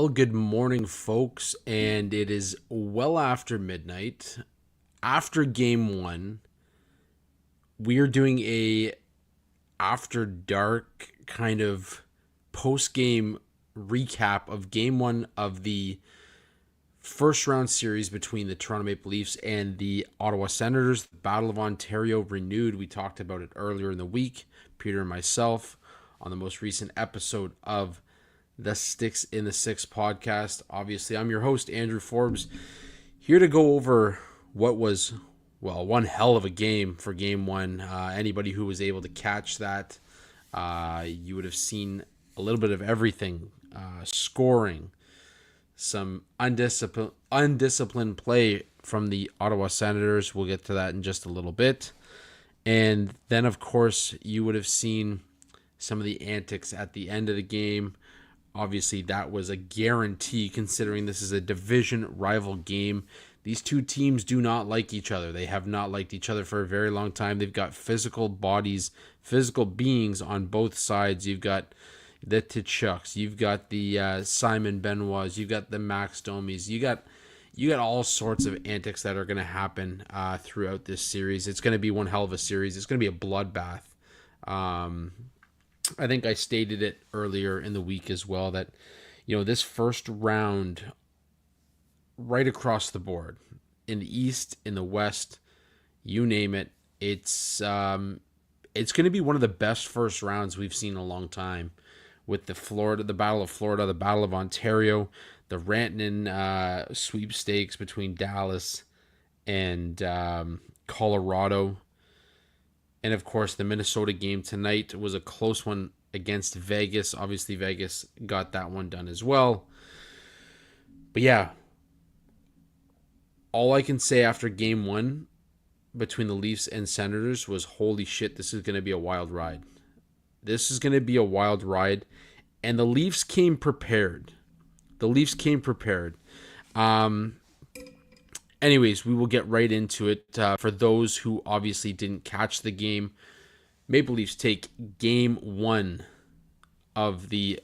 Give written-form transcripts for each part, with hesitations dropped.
Well, good morning, folks, and it is well after midnight. After game one, we are doing a after dark kind of post game recap of game one of the first round series between the Toronto Maple Leafs and the Ottawa Senators. The Battle of Ontario renewed. We talked about it earlier in the week, Peter and myself, on the most recent episode of the Sticks in the Six podcast. Obviously, I'm your host, Andrew Forbes, here to go over what was, well, one hell of a game for game one. Anybody who was able to catch that, you would have seen a little bit of everything, scoring, some undisciplined play from the Ottawa Senators. We'll get to that in just a little bit. And then, of course, you would have seen some of the antics at the end of the game. Obviously, that was a guarantee considering this is a division rival game. These two teams do not like each other. They have not liked each other for a very long time. They've got physical bodies, physical beings on both sides. You've got the Tchuks, you've got the Simon Benoits, you've got the Max Domis, you got all sorts of antics that are going to happen throughout this series. It's going to be one hell of a series. It's going to be a bloodbath. I think I stated it earlier in the week as well that, this first round, right across the board, in the East, in the West, you name it, it's going to be one of the best first rounds we've seen in a long time. With the Battle of Florida, the Battle of Ontario, the Rantanen sweepstakes between Dallas and Colorado. And, of course, the Minnesota game tonight was a close one against Vegas. Obviously, Vegas got that one done as well. But, yeah, all I can say after game one between the Leafs and Senators was, holy shit, this is going to be a wild ride. This is going to be a wild ride. And the Leafs came prepared. Anyways, we will get right into it. For those who obviously didn't catch the game, Maple Leafs take game one of the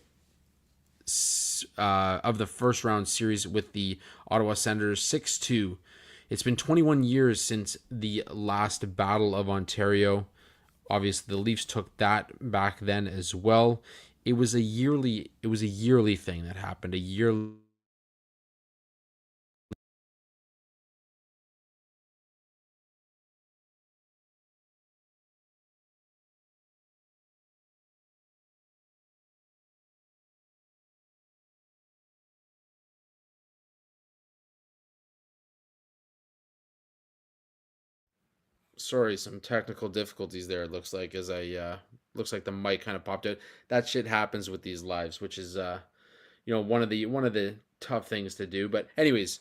first round series with the Ottawa Senators 6-2. It's been 21 years since the last Battle of Ontario. Obviously, the Leafs took that back then as well. It was a yearly thing that happened. Sorry, some technical difficulties there. It looks like looks like the mic kind of popped out. That shit happens with these lives, which is one of the tough things to do. But anyways,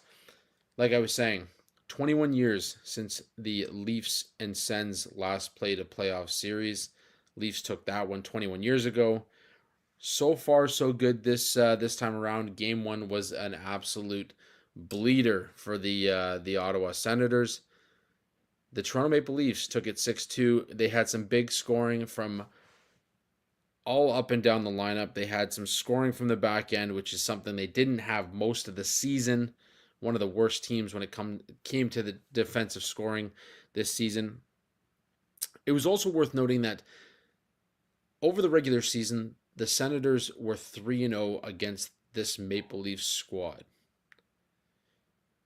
like I was saying, 21 years since the Leafs and Sens last played a playoff series. Leafs took that one 21 years ago. So far, so good this time around. Game one was an absolute bleeder for the Ottawa Senators. The Toronto Maple Leafs took it 6-2. They had some big scoring from all up and down the lineup. They had some scoring from the back end, which is something they didn't have most of the season. One of the worst teams when it came to the defensive scoring this season. It was also worth noting that over the regular season, the Senators were 3-0 against this Maple Leafs squad.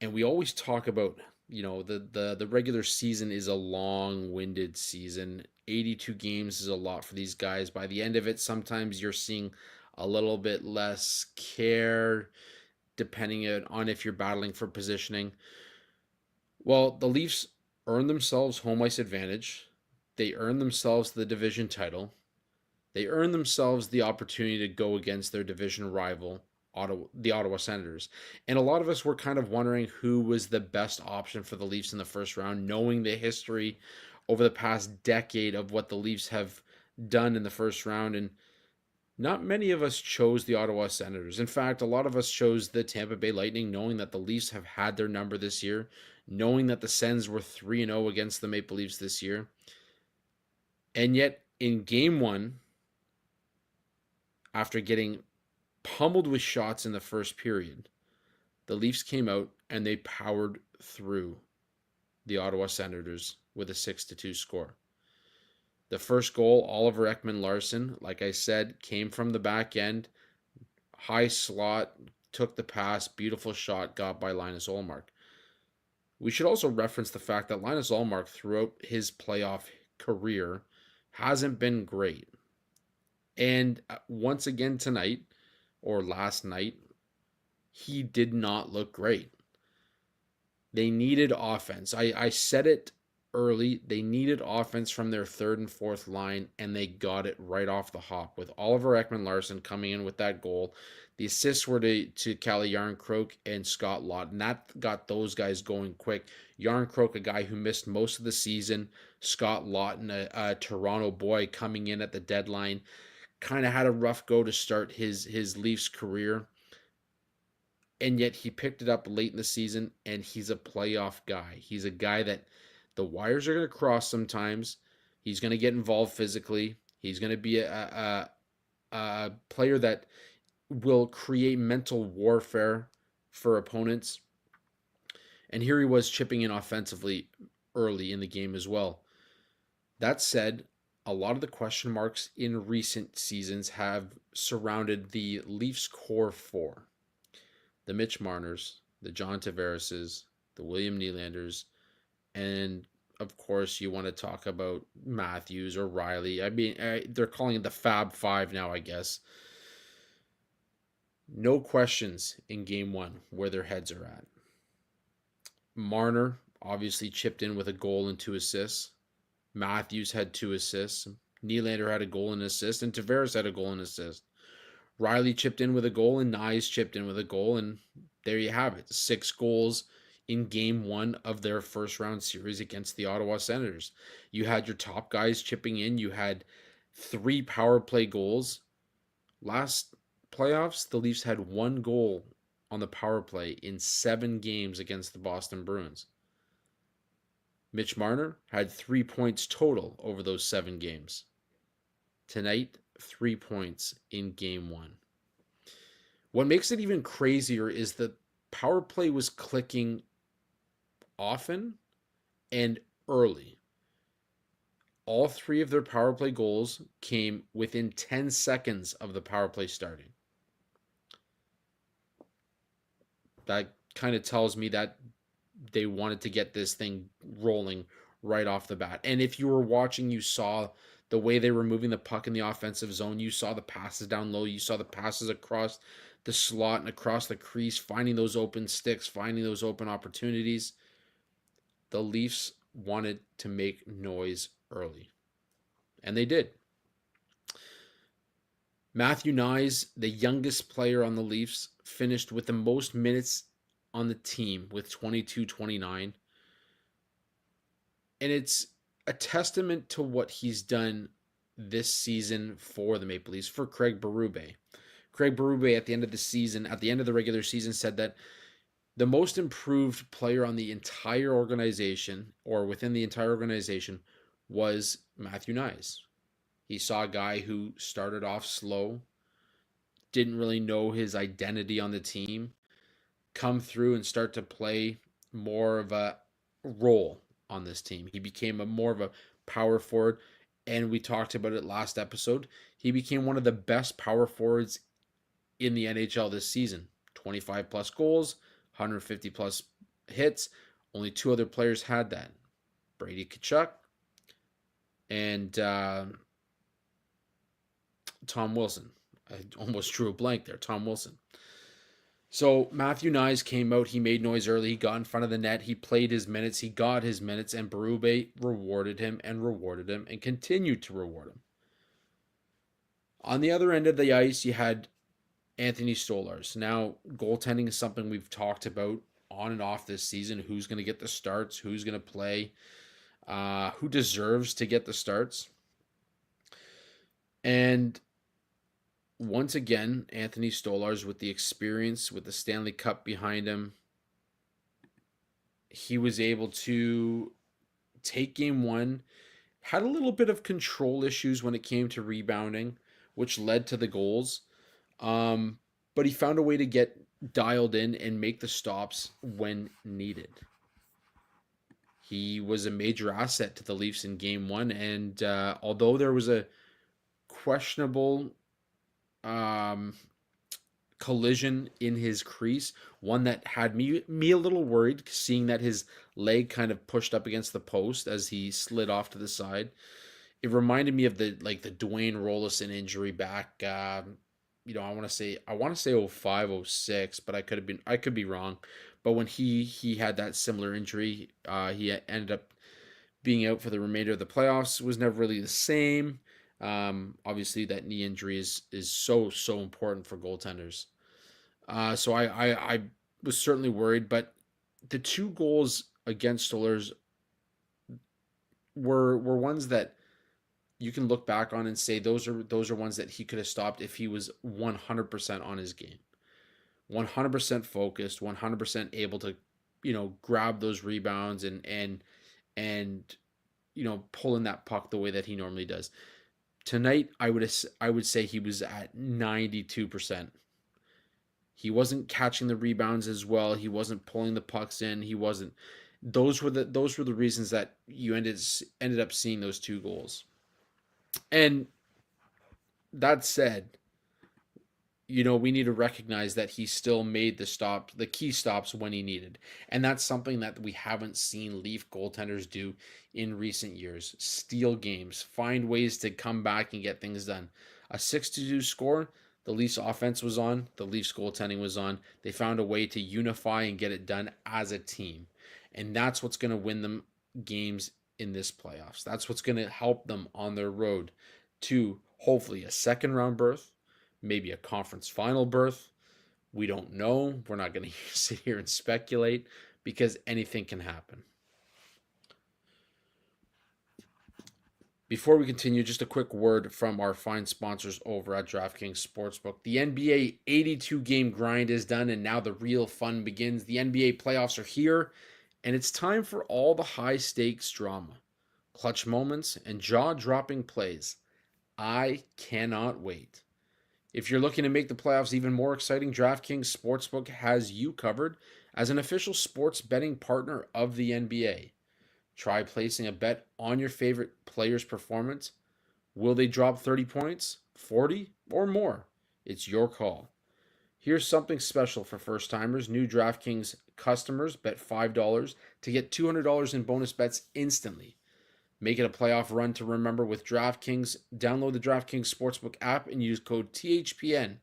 And we always talk about, the regular season is a long-winded season. 82 games is a lot for these guys. By the end of it, sometimes you're seeing a little bit less care, depending on if you're battling for positioning. Well, the Leafs earned themselves home ice advantage. They earned themselves the division title. They earned themselves the opportunity to go against their division rival, the Ottawa Senators. And a lot of us were kind of wondering who was the best option for the Leafs in the first round, knowing the history over the past decade of what the Leafs have done in the first round. And not many of us chose the Ottawa Senators. In fact, a lot of us chose the Tampa Bay Lightning, knowing that the Leafs have had their number this year, knowing that the Sens were 3-0 against the Maple Leafs this year. And yet, in game one, after getting pummeled with shots in the first period. The Leafs came out and they powered through the Ottawa Senators with a 6-2 score. The first goal, Oliver Ekman-Larsson, like I said, came from the back end, high slot, took the pass, beautiful shot, got by Linus Ullmark. We should also reference the fact that Linus Ullmark, throughout his playoff career, hasn't been great. And once again tonight, or last night, he did not look great. They needed offense. I said it early. They needed offense from their third and fourth line, and they got it right off the hop with Oliver Ekman-Larsson coming in with that goal. The assists were to Calle Jarnkrok and Scott Laughton. That got those guys going quick. Jarnkrok, a guy who missed most of the season. Scott Laughton, a Toronto boy coming in at the deadline. Kind of had a rough go to start his Leafs career. And yet he picked it up late in the season, and he's a playoff guy. He's a guy that the wires are going to cross sometimes. He's going to get involved physically. He's going to be a player that will create mental warfare for opponents. And here he was chipping in offensively early in the game as well. That said, a lot of the question marks in recent seasons have surrounded the Leafs core four. The Mitch Marners, the John Tavarises, the William Nylanders, and of course you want to talk about Matthews or Riley. I mean, they're calling it the Fab Five now, I guess. No questions in game one where their heads are at. Marner obviously chipped in with a goal and 2 assists. Matthews had 2 assists. Nylander had a goal and assist, and Tavares had a goal and assist. Riley chipped in with a goal, and Nyes chipped in with a goal, and there you have it. 6 goals in game one of their first round series against the Ottawa Senators. You had your top guys chipping in. You had 3 power play goals. Last playoffs, the Leafs had 1 goal on the power play in 7 games against the Boston Bruins. Mitch Marner had 3 points total over those 7 games. Tonight, 3 points in game one. What makes it even crazier is that power play was clicking often and early. All 3 of their power play goals came within 10 seconds of the power play starting. That kind of tells me that they wanted to get this thing rolling right off the bat. And if you were watching, you saw the way they were moving the puck in the offensive zone. You saw the passes down low. You saw the passes across the slot and across the crease, finding those open sticks, finding those open opportunities. The Leafs wanted to make noise early, and they did. Matthew Nyes, the youngest player on the Leafs, finished with the most minutes on the team with 22-29. And it's a testament to what he's done this season for the Maple Leafs, for Craig Berube. Craig Berube at the end of the season, at the end of the regular season, said that the most improved player on the entire organization, or within the entire organization, was Matthew Nyes. He saw a guy who started off slow, didn't really know his identity on the team, come through and start to play more of a role on this team. He became more of a power forward, and we talked about it last episode. He became one of the best power forwards in the NHL this season. 25 plus goals, 150 plus hits. Only 2 other players had that. Brady Tkachuk and Tom Wilson. I almost drew a blank there. Tom Wilson. So Matthew Nyes came out. He made noise early. He got in front of the net. He played his minutes. He got his minutes, and Berube rewarded him and continued to reward him. On the other end of the ice, you had Anthony Stolarz. Now, goaltending is something we've talked about on and off this season. Who's going to get the starts? Who's going to play? Who deserves to get the starts? And once again, Anthony Stolarz, with the experience, with the Stanley Cup behind him, he was able to take game one, had a little bit of control issues when it came to rebounding, which led to the goals. but he found a way to get dialed in and make the stops when needed. He was a major asset to the Leafs in game one. And although there was a questionable um, collision in his crease, one that had me a little worried, seeing that his leg kind of pushed up against the post as he slid off to the side. It reminded me of the Dwayne Rollison injury back. I want to say 05, 06, but I could be wrong. But when he had that similar injury, he ended up being out for the remainder of the playoffs. Was never really the same. Obviously, that knee injury is so important for goaltenders. So I was certainly worried, but the two goals against Oilers were ones that you can look back on and say those are ones that he could have stopped if he was 100% on his game, 100% focused, 100% able to, grab those rebounds and pull in that puck the way that he normally does. Tonight, I would say he was at 92%. He wasn't catching the rebounds as well. He wasn't pulling the pucks in. He wasn't. Those were the reasons that you ended up seeing those two goals. And that said, we need to recognize that he still made the key stops when he needed. And that's something that we haven't seen Leaf goaltenders do in recent years. Steal games, find ways to come back and get things done. A 6-2 score, the Leafs offense was on, the Leafs goaltending was on. They found a way to unify and get it done as a team. And that's what's going to win them games in this playoffs. That's what's going to help them on their road to hopefully a second round berth, maybe a conference final berth. We don't know. We're not going to sit here and speculate because anything can happen. Before we continue, just a quick word from our fine sponsors over at DraftKings Sportsbook. The NBA 82-game grind is done, and now the real fun begins. The NBA playoffs are here, and it's time for all the high-stakes drama, clutch moments, and jaw-dropping plays. I cannot wait. If you're looking to make the playoffs even more exciting, DraftKings Sportsbook has you covered as an official sports betting partner of the NBA. Try placing a bet on your favorite player's performance. Will they drop 30 points, 40, or more? It's your call. Here's something special for first timers. New DraftKings customers bet $5 to get $200 in bonus bets instantly. Make it a playoff run to remember with DraftKings. Download the DraftKings Sportsbook app and use code THPN.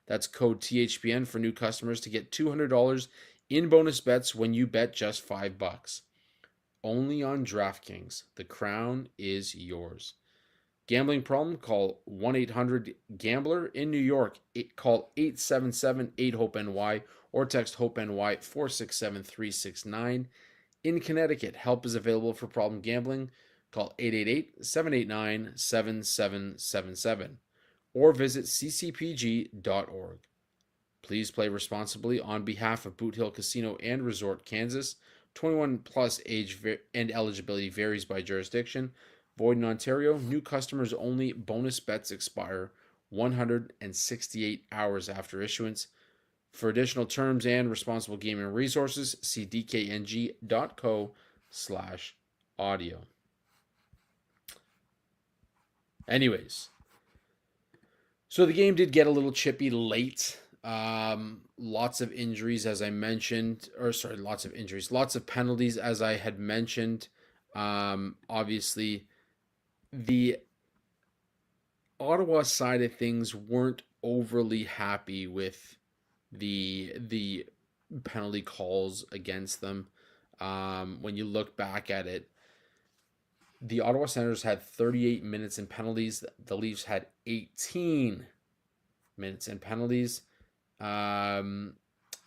That's code THPN for new customers to get $200 in bonus bets when you bet just $5. Only on DraftKings. The crown is yours. Gambling problem? Call 1-800-GAMBLER. In New York, call 877-8-HOPE-NY or text HOPE-NY 467-369. In Connecticut, help is available for problem gambling. Call 888-789-7777 or visit ccpg.org. Please play responsibly on behalf of Boot Hill Casino and Resort, Kansas. 21 plus age and eligibility varies by jurisdiction. Void in Ontario. New customers only. Bonus bets expire 168 hours after issuance. For additional terms and responsible gaming resources, see dkng.co/audio. Anyways, so the game did get a little chippy late. Lots of injuries, as I mentioned, lots of penalties, as I had mentioned. Obviously, the Ottawa side of things weren't overly happy with the penalty calls against them. When you look back at it, the Ottawa Senators had 38 minutes in penalties. The Leafs had 18 minutes in penalties. The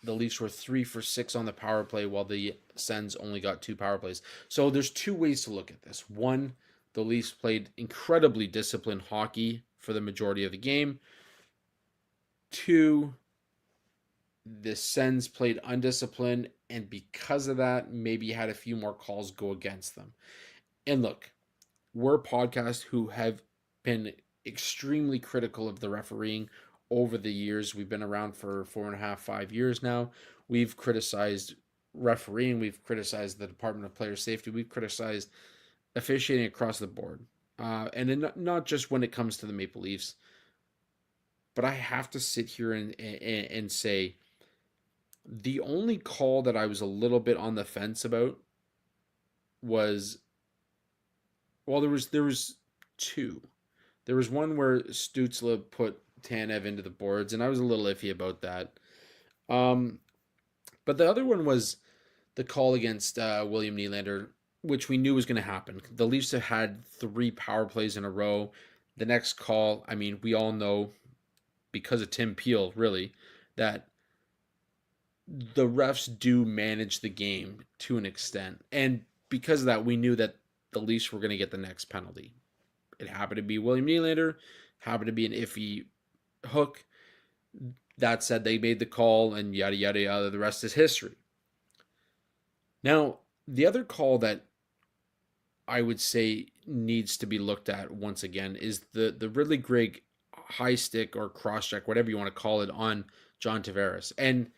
Leafs were 3 for 6 on the power play, while the Sens only got 2 power plays. So there's two ways to look at this. One, the Leafs played incredibly disciplined hockey for the majority of the game. Two, the Sens played undisciplined, and because of that, maybe had a few more calls go against them. And look, we're a podcast who have been extremely critical of the refereeing over the years, we've been around for 4.5, 5 years now. We've criticized refereeing, we've criticized the Department of Player Safety, we've criticized officiating across the board. And not just when it comes to the Maple Leafs, but I have to sit here and say the only call that I was a little bit on the fence about was, well, there was two. There was one where Stutzla put Tanev into the boards, and I was a little iffy about that. Um, but the other one was the call against William Nylander, which we knew was going to happen. The Leafs have had 3 power plays in a row. The next call, I mean, we all know because of Tim Peel, really, that the refs do manage the game to an extent. And because of that, we knew that the Leafs were going to get the next penalty. It happened to be William Nylander, happened to be an iffy hook. That said, they made the call, and yada, yada, yada. The rest is history. Now, the other call that I would say needs to be looked at once again is the Ridley Grigg high stick or cross check, whatever you want to call it, on John Tavares. And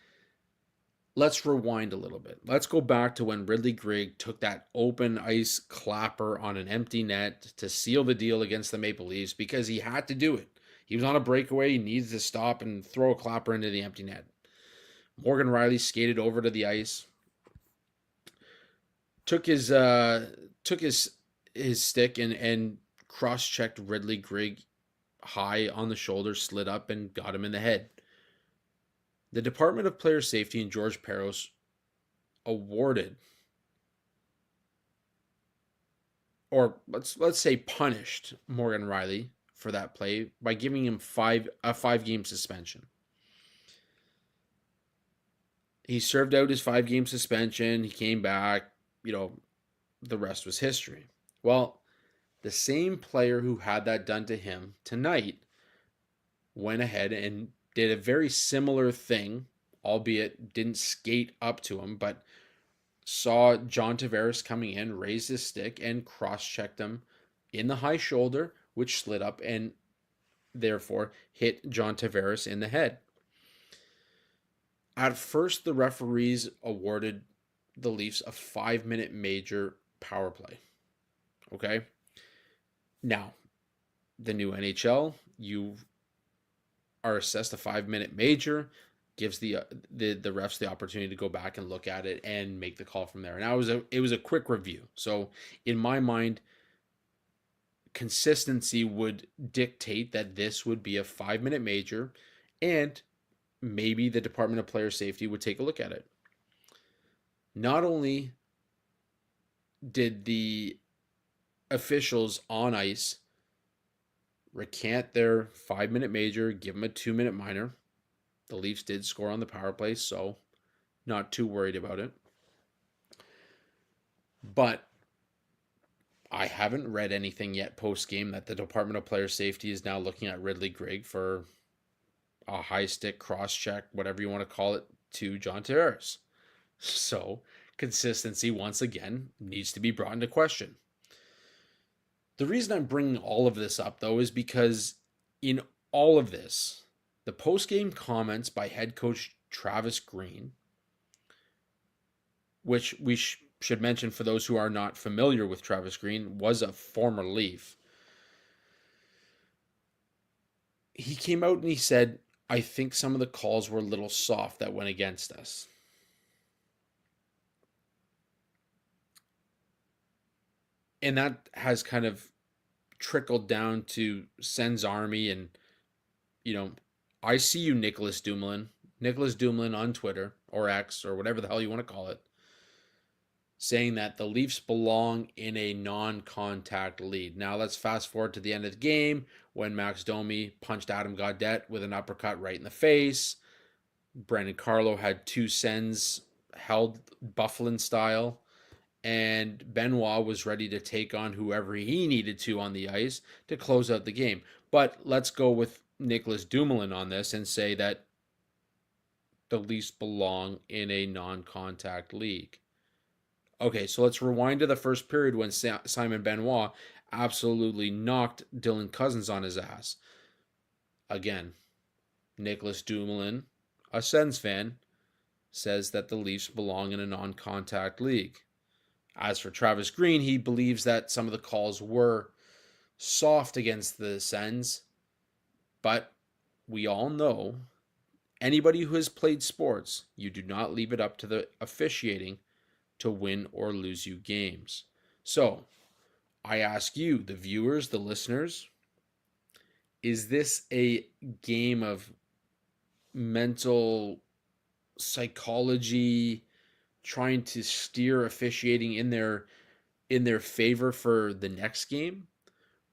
let's rewind a little bit. Let's go back to when Ridley Grigg took that open ice clapper on an empty net to seal the deal against the Maple Leafs because he had to do it. He was on a breakaway. He needed to stop and throw a clapper into the empty net. Morgan Riley skated over to the ice, took his stick and cross checked Ridley Grigg high on the shoulder, slid up and got him in the head. The Department of Player Safety and George Peros awarded, or let's say punished, Morgan Riley for that play by giving him a 5-game suspension. He served out his 5-game suspension. He came back. The rest was history. Well, the same player who had that done to him tonight went ahead and did a very similar thing, albeit didn't skate up to him, but saw John Tavares coming in, raised his stick, and cross-checked him in the high shoulder, which slid up and therefore hit John Tavares in the head. At first, the referees awarded the Leafs a 5-minute major power play. Okay? Now, the new NHL, you are assessed a 5-minute major, gives the refs the opportunity to go back and look at it and make the call from there. Now it was a quick review. So in my mind, consistency would dictate that this would be a 5-minute major, and maybe the Department of Player Safety would take a look at it. Not only did the officials on ice recant their 5-minute major, give them a 2-minute minor. The Leafs did score on the power play, so not too worried about it. But I haven't read anything yet post-game that the Department of Player Safety is now looking at Ridley Grigg for a high stick, cross check, whatever you want to call it, to John Tavares. So consistency, once again, needs to be brought into question. The reason I'm bringing all of this up, though, is because in all of this, the post-game comments by head coach Travis Green, which we should mention for those who are not familiar with Travis Green, was a former Leaf. He came out and he said, I think some of the calls were a little soft that went against us. And that has kind of trickled down to Sens Army and, I see you, Nicholas Dumoulin on Twitter or X or whatever the hell you want to call it, saying that the Leafs belong in a non-contact lead. Now let's fast forward to the end of the game when Max Domi punched Adam Gaudette with an uppercut right in the face. Brandon Carlo had 2 Sens held Bufflin style, and Benoit was ready to take on whoever he needed to on the ice to close out the game. But let's go with Nicholas Dumoulin on this and say that the Leafs belong in a non-contact league. Okay, so let's rewind to the first period when Simon Benoit absolutely knocked Dylan Cousins on his ass. Again, Nicholas Dumoulin, a Sens fan, says that the Leafs belong in a non-contact league. As for Travis Green, he believes that some of the calls were soft against the Sens, but we all know anybody who has played sports, you do not leave it up to the officiating to win or lose you games. So, I ask you, the viewers, the listeners, is this a game of mental psychology trying to steer officiating in their favor for the next game?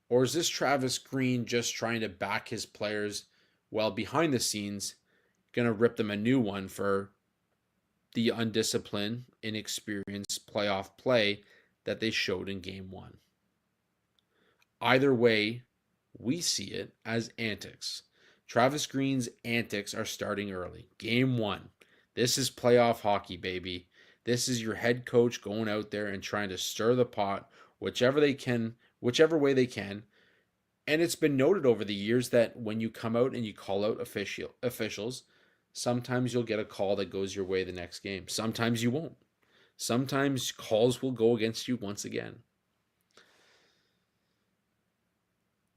Or is this Travis Green just trying to back his players while behind the scenes going to rip them a new one for the undisciplined, inexperienced playoff play that they showed in game one? Either way, we see it as antics. Travis Green's antics are starting early. Game one. This is playoff hockey, baby. This is your head coach going out there and trying to stir the pot whichever way they can. And it's been noted over the years that when you come out and you call out officials, sometimes you'll get a call that goes your way the next game. Sometimes you won't. Sometimes calls will go against you once again.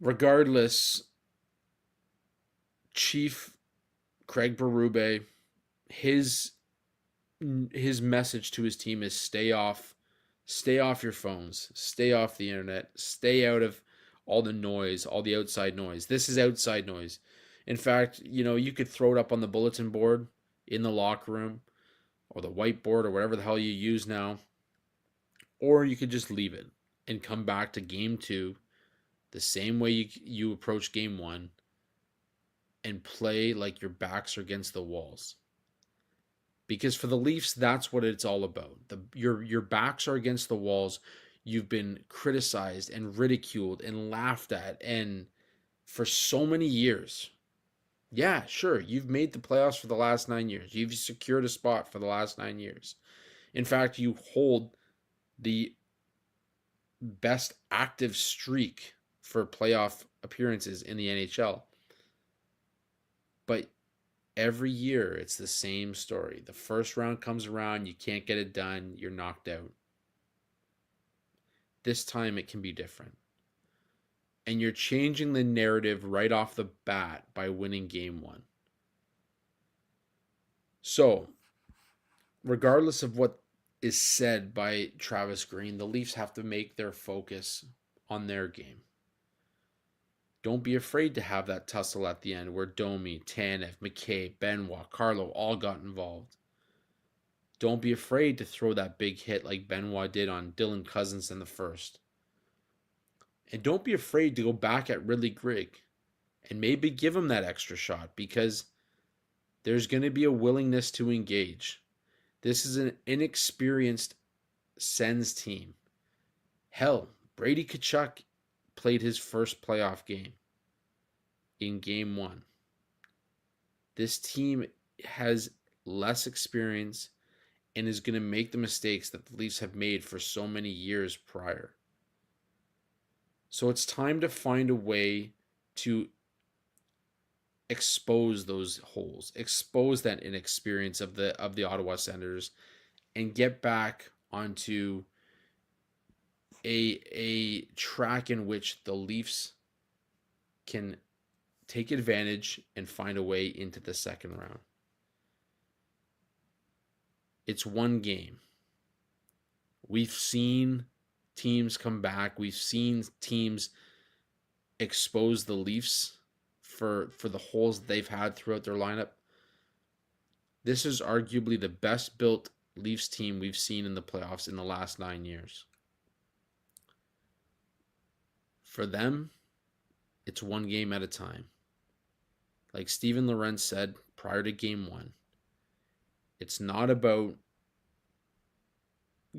Regardless, Chief Craig Berube, his message to his team is stay off your phones, stay off the internet, stay out of all the noise, all the outside noise. This is outside noise. In fact, you could throw it up on the bulletin board in the locker room or the whiteboard or whatever the hell you use now, or you could just leave it and come back to game two the same way you approach game one and play like your backs are against the walls. Because for the Leafs, that's what it's all about. Your backs are against the walls. You've been criticized and ridiculed and laughed at and for so many years. Yeah, sure, you've made the playoffs for the last 9 years. You've secured a spot for the last 9 years. In fact, you hold the best active streak for playoff appearances in the NHL. But every year, it's the same story. The first round comes around, you can't get it done, you're knocked out. This time, it can be different. And you're changing the narrative right off the bat by winning game one. So, regardless of what is said by Travis Green, the Leafs have to make their focus on their game. Don't be afraid to have that tussle at the end where Domi, Tanev, McKay, Benoit, Carlo all got involved. Don't be afraid to throw that big hit like Benoit did on Dylan Cousins in the first. And don't be afraid to go back at Ridley Grigg and maybe give him that extra shot because there's going to be a willingness to engage. This is an inexperienced Sens team. Hell, Brady Tkachuk played his first playoff game in game one. This team has less experience and is going to make the mistakes that the Leafs have made for so many years prior. So it's time to find a way to expose those holes, expose that inexperience of the Ottawa Senators, and get back onto a track in which the Leafs can take advantage and find a way into the second round. It's one game. We've seen teams come back. We've seen teams expose the Leafs for the holes they've had throughout their lineup. This is arguably the best built Leafs team we've seen in the playoffs in the last 9 years. For them, it's one game at a time. Like Steven Lorenz said prior to game one, it's not about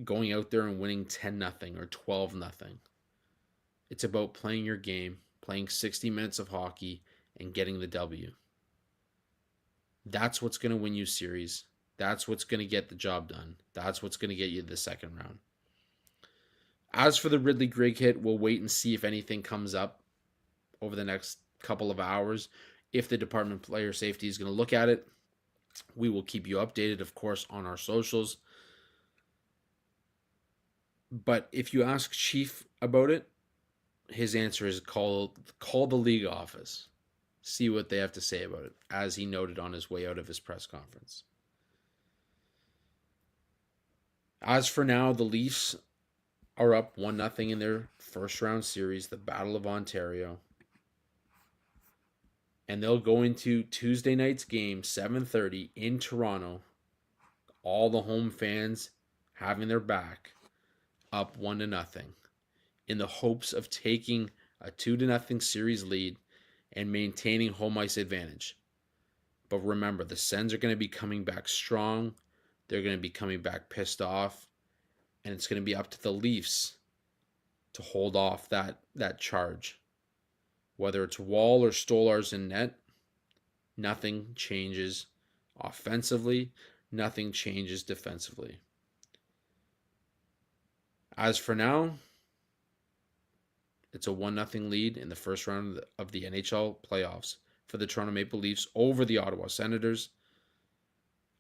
going out there and winning 10-0 or 12-0. It's about playing your game, playing 60 minutes of hockey, and getting the W. That's what's going to win you series. That's what's going to get the job done. That's what's going to get you the second round. As for the Ridley Grigg hit, we'll wait and see if anything comes up over the next couple of hours. If the Department of Player Safety is going to look at it, we will keep you updated, of course, on our socials. But if you ask Chief about it, his answer is call the league office. See what they have to say about it, as he noted on his way out of his press conference. As for now, the Leafs are up 1-0 in their first round series, the Battle of Ontario. And they'll go into Tuesday night's game, 7:30 in Toronto. All the home fans having their back, up 1-0, in the hopes of taking a 2-0 series lead and maintaining home ice advantage. But remember, the Sens are going to be coming back strong. They're going to be coming back pissed off. And it's going to be up to the Leafs to hold off that charge. Whether it's Wall or Stolarz in net, nothing changes offensively. Nothing changes defensively. As for now, it's a 1-0 lead in the first round of the NHL playoffs for the Toronto Maple Leafs over the Ottawa Senators.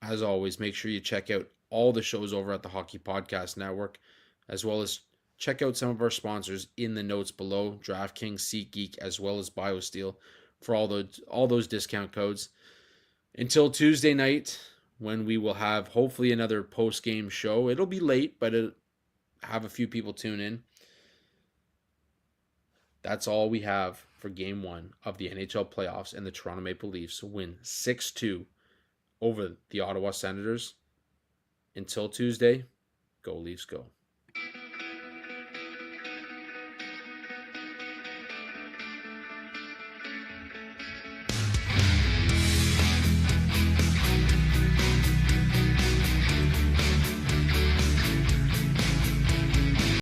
As always, make sure you check out all the shows over at the Hockey Podcast Network, as well as check out some of our sponsors in the notes below, DraftKings, SeatGeek, as well as BioSteel, for all those discount codes. Until Tuesday night, when we will have hopefully another post-game show. It'll be late, but it'll have a few people tune in. That's all we have for Game 1 of the NHL playoffs, and the Toronto Maple Leafs win 6-2 over the Ottawa Senators. Until Tuesday, go Leafs go.